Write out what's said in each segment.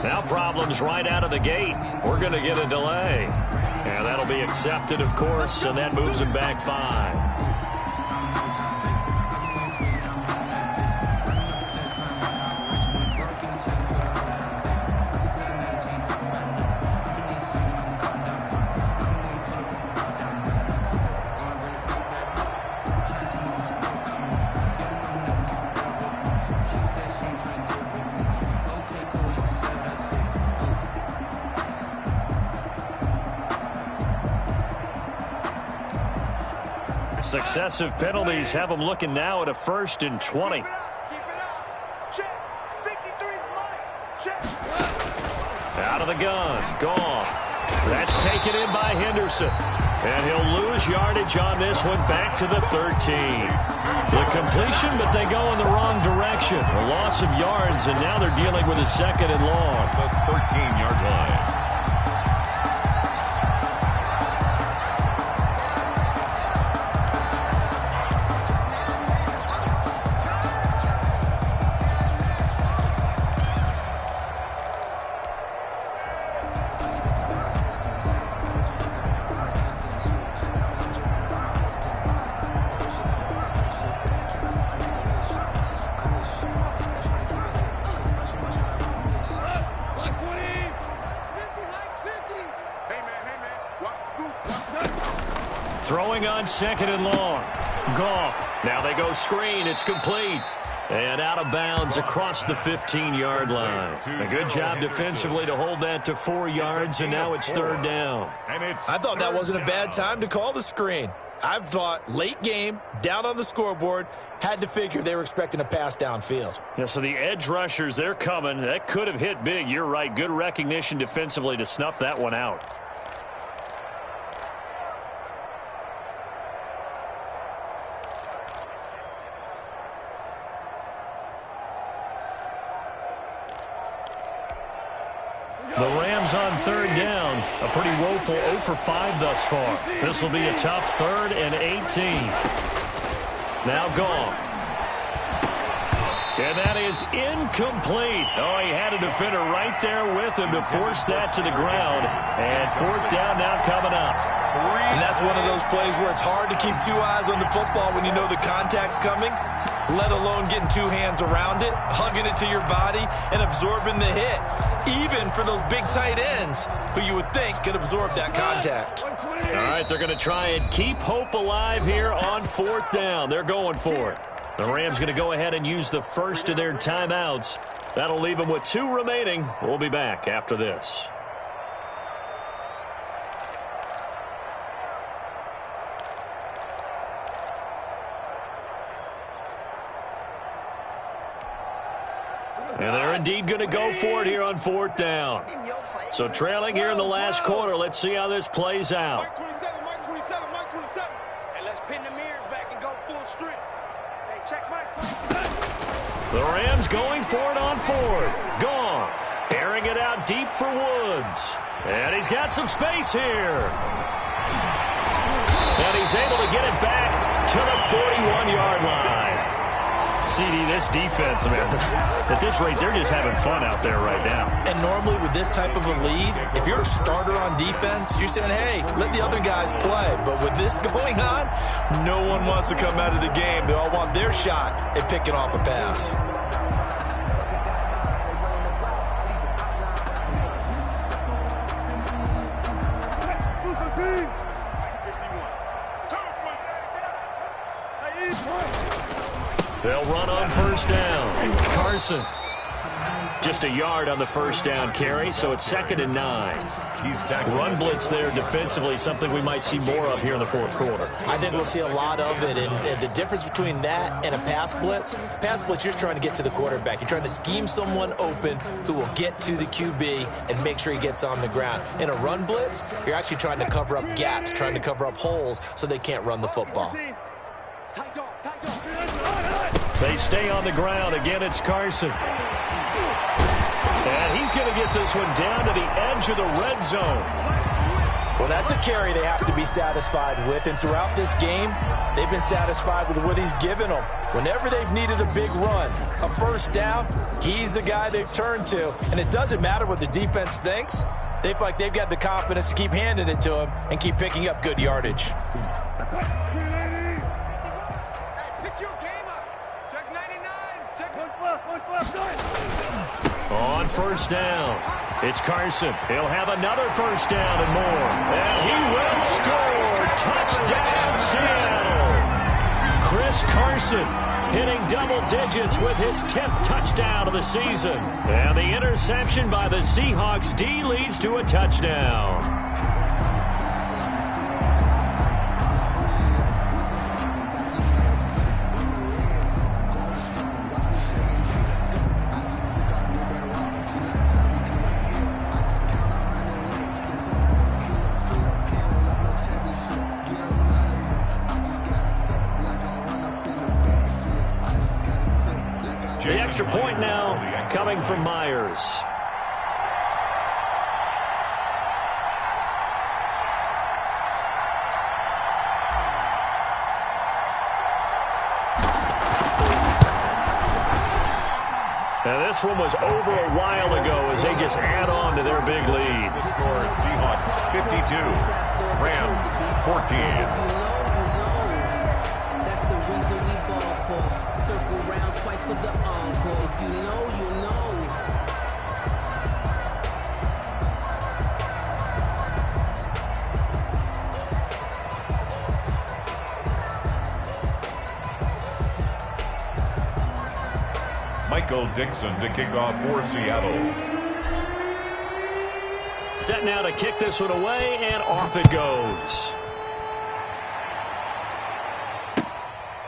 Now problems right out of the gate. We're going to get a delay. And that'll be accepted, of course, and that moves him back 5. Successive penalties have them looking now at a 1st and 20. Out of the gun. Gone. That's taken in by Henderson. And he'll lose yardage on this one back to the 13. The completion, but they go in the wrong direction. A loss of yards, and now they're dealing with a 2nd and long. The 13-yard line. Throwing on 2nd and long. Goff. Now they go screen. It's complete. And out of bounds across the 15-yard line. A good job defensively to hold that to 4 yards, and now it's 3rd down. I thought that wasn't a bad time to call the screen. I've thought late game, down on the scoreboard, had to figure they were expecting a pass downfield. Yeah, so the edge rushers, they're coming. That could have hit big. You're right. Good recognition defensively to snuff that one out. The Rams on 3rd down. A pretty woeful 0 for 5 thus far. This will be a tough 3rd and 18. Now Goff. And that is incomplete. Oh, he had a defender right there with him to force that to the ground. And 4th down now coming up. And that's one of those plays where it's hard to keep 2 eyes on the football when you know the contact's coming, let alone getting 2 hands around it, hugging it to your body, and absorbing the hit. Even for those big tight ends who you would think could absorb that contact. All right, they're going to try and keep hope alive here on 4th down. They're going for it. The Rams going to go ahead and use the first of their timeouts. That'll leave them with 2 remaining. We'll be back after this. And they're indeed going to go for it here on 4th down. So trailing here in the last quarter. Let's see how this plays out. Mike 27, Mike 27, Mike 27. And let's pin the mirrors back and go full strength. Hey, check Mike 27. The Rams going for it on 4th. Goff airing it out deep for Woods. And he's got some space here. And he's able to get it back to the 41-yard line. CD, this defense, man, at this rate, they're just having fun out there right now. And normally with this type of a lead, if you're a starter on defense, you're saying, hey, let the other guys play. But with this going on, no one wants to come out of the game. They all want their shot at picking off a pass. They'll run on 1st down. Carson. Just a yard on the 1st down carry, so it's 2nd and 9. Run blitz there defensively, something we might see more of here in the 4th quarter. I think we'll see a lot of it, and the difference between that and a pass blitz, you're just trying to get to the quarterback. You're trying to scheme someone open who will get to the QB and make sure he gets on the ground. In a run blitz, you're actually trying to cover up gaps, trying to cover up holes so they can't run the football. They stay on the ground. Again, it's Carson. And he's going to get this one down to the edge of the red zone. Well, that's a carry they have to be satisfied with, and throughout this game, they've been satisfied with what he's given them. Whenever they've needed a big run, a first down, he's the guy they've turned to. And it doesn't matter what the defense thinks. They feel like they've got the confidence to keep handing it to him and keep picking up good yardage. On first down, it's Carson. He'll have another first down and more. And he will score. Touchdown, Seattle. Chris Carson hitting double digits with his 10th touchdown of the season. And the interception by the Seahawks D leads to a touchdown. The extra point now coming from Myers. Now this one was over a while ago as they just add on to their big lead. The score is Seahawks 52, Rams 14. That's the reason we ball for. Circle round twice for the encore. If you know, you know. Michael Dixon to kick off for Seattle. Set now to kick this one away, and off it goes.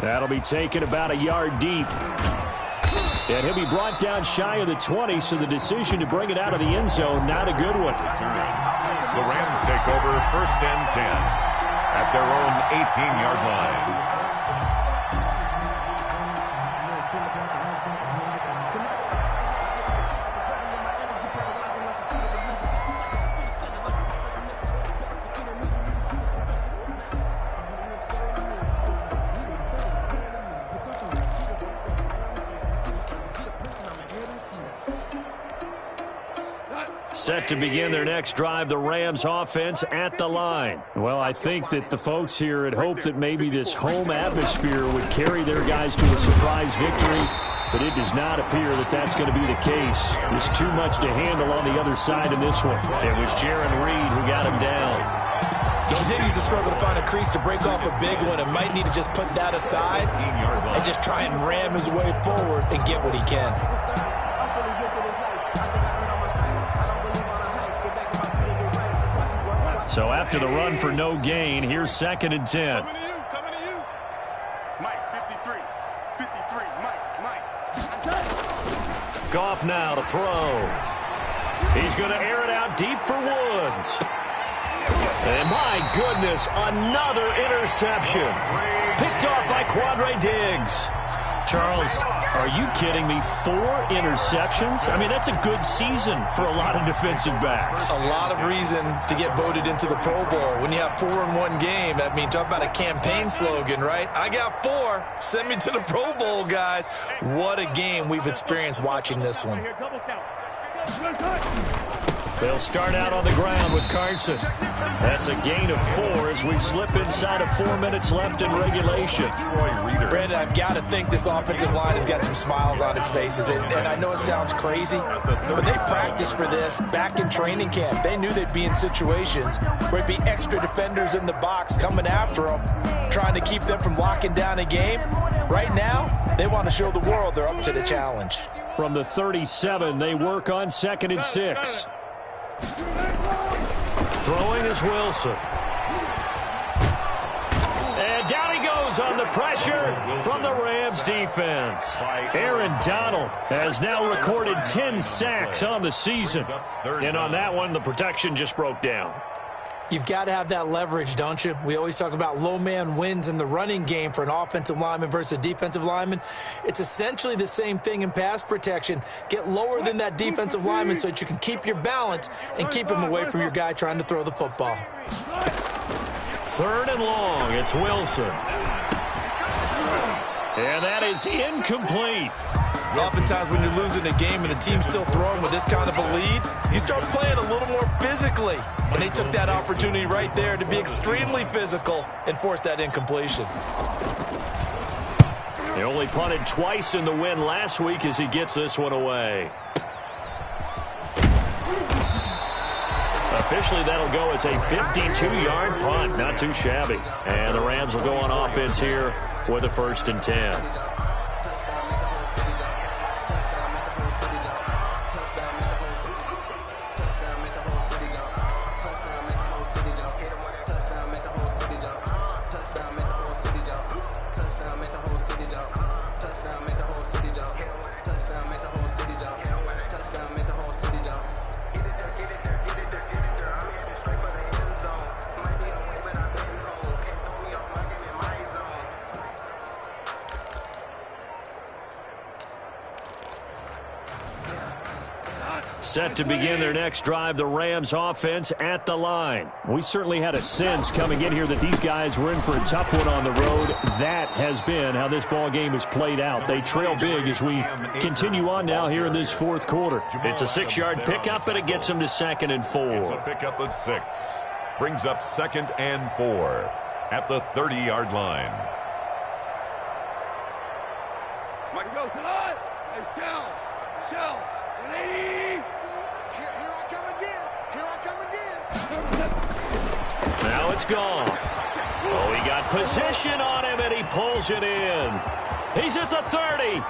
That'll be taken about a yard deep. And he'll be brought down shy of the 20, so the decision to bring it out of the end zone, not a good one. The Rams take over 1st and 10 at their own 18-yard line. Set to begin their next drive, the Rams offense at the line. Well, I think that the folks here had hoped that maybe this home atmosphere would carry their guys to a surprise victory, but it does not appear that that's going to be the case. There's too much to handle on the other side in this one. It was Jaron Reed who got him down. He continues to struggle to find a crease to break off a big one and might need to just put that aside and just try and ram his way forward and get what he can. So after the run for no gain, here's 2nd and 10. Coming to you. Mike, 53. 53, Mike. Goff now to throw. He's going to air it out deep for Woods. And my goodness, another interception. Picked off by Quandre Diggs. Charles, are you kidding me? 4 interceptions? I mean, that's a good season for a lot of defensive backs. A lot of reason to get voted into the Pro Bowl. When you have 4 in one game, I mean, talk about a campaign slogan, right? I got 4. Send me to the Pro Bowl, guys. What a game we've experienced watching this one. They'll start out on the ground with Carson. That's a gain of 4 as we slip inside of 4 minutes left in regulation. Brandon, I've got to think this offensive line has got some smiles on its faces. And I know it sounds crazy, but they practiced for this back in training camp. They knew they'd be in situations where it'd be extra defenders in the box coming after them, trying to keep them from locking down a game. Right now, they want to show the world they're up to the challenge. From the 37, they work on 2nd and 6. Throwing is Wilson. And down he goes on the pressure from the Rams defense. Aaron Donald has now recorded 10 sacks on the season. And on that one, the protection just broke down. You've got to have that leverage, don't you? We always talk about low man wins in the running game for an offensive lineman versus a defensive lineman. It's essentially the same thing in pass protection. Get lower than that defensive lineman so that you can keep your balance and keep him away from your guy trying to throw the football. 3rd and long. It's Wilson. And that is incomplete. Oftentimes when you're losing a game and the team's still throwing with this kind of a lead, you start playing a little more physically. And they took that opportunity right there to be extremely physical and force that incompletion. They only punted twice in the win last week as he gets this one away. Officially, that'll go as a 52-yard punt. Not too shabby. And the Rams will go on offense here with a 1st and 10. Set to begin their next drive, the Rams offense at the line. We certainly had a sense coming in here that these guys were in for a tough one on the road. That has been how this ball game has played out. They trail big as we continue on now here in this 4th quarter. It's a 6-yard pickup, and it gets them to 2nd and 4. It's a pickup of 6. Brings up 2nd and 4 at the 30-yard line. Mike goes to the line. Hey, Shell, 180. Here I come again. Now it's gone. Oh, he got position on him, and he pulls it in. He's at the 30.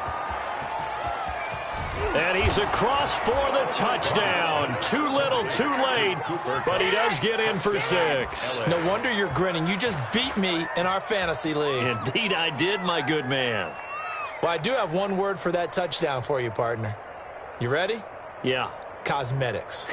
And he's across for the touchdown. Too little, too late, but he does get in for 6. No wonder you're grinning. You just beat me in our fantasy league. Indeed I did, my good man. Well, I do have one word for that touchdown for you, partner. You ready? Yeah. Cosmetics.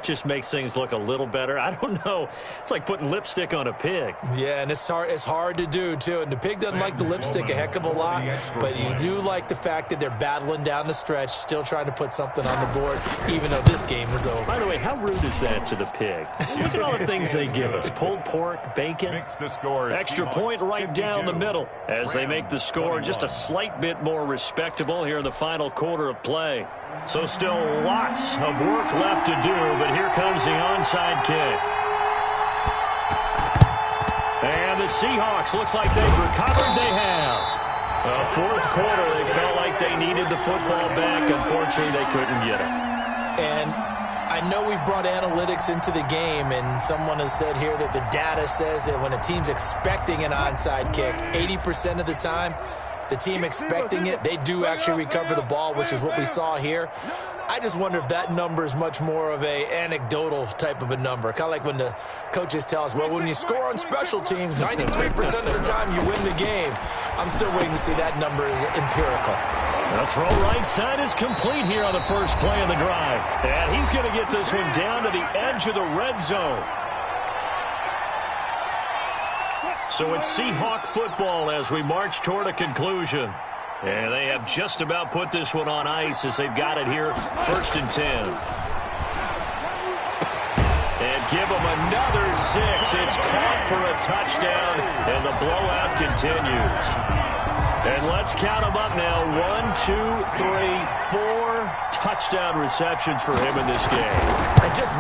Just makes things look a little better. I don't know. It's like putting lipstick on a pig. Yeah, and it's hard to do, too. And the pig doesn't like the lipstick a heck of a lot, but you do like the fact that they're battling down the stretch, still trying to put something on the board, even though this game is over. By the way, how rude is that to the pig? Look at all the things they give us. Pulled pork, bacon, extra point right down the middle as they make the score just a slight bit more respectable here in the final quarter of play. So still lots of work left to do, but here comes the onside kick. And the Seahawks, looks like they've recovered. They have. 4th quarter, they felt like they needed the football back. Unfortunately, they couldn't get it. And I know we brought analytics into the game, and someone has said here that the data says that when a team's expecting an onside kick, 80% of the time, the team expecting it, they do actually recover the ball, which is what we saw here. I just wonder if that number is much more of a anecdotal type of a number. Kind of like when the coaches tell us, well, when you score on special teams, 93% of the time you win the game. I'm still waiting to see that number is empirical. The throw right side is complete here on the first play of the drive. And he's going to get this one down to the edge of the red zone. So it's Seahawk football as we march toward a conclusion. And they have just about put this one on ice as they've got it here, 1st and 10. And give them another 6. It's caught for a touchdown, and the blowout continues. And let's count them up now. 1, 2, 3, 4 touchdown receptions for him in this game. And just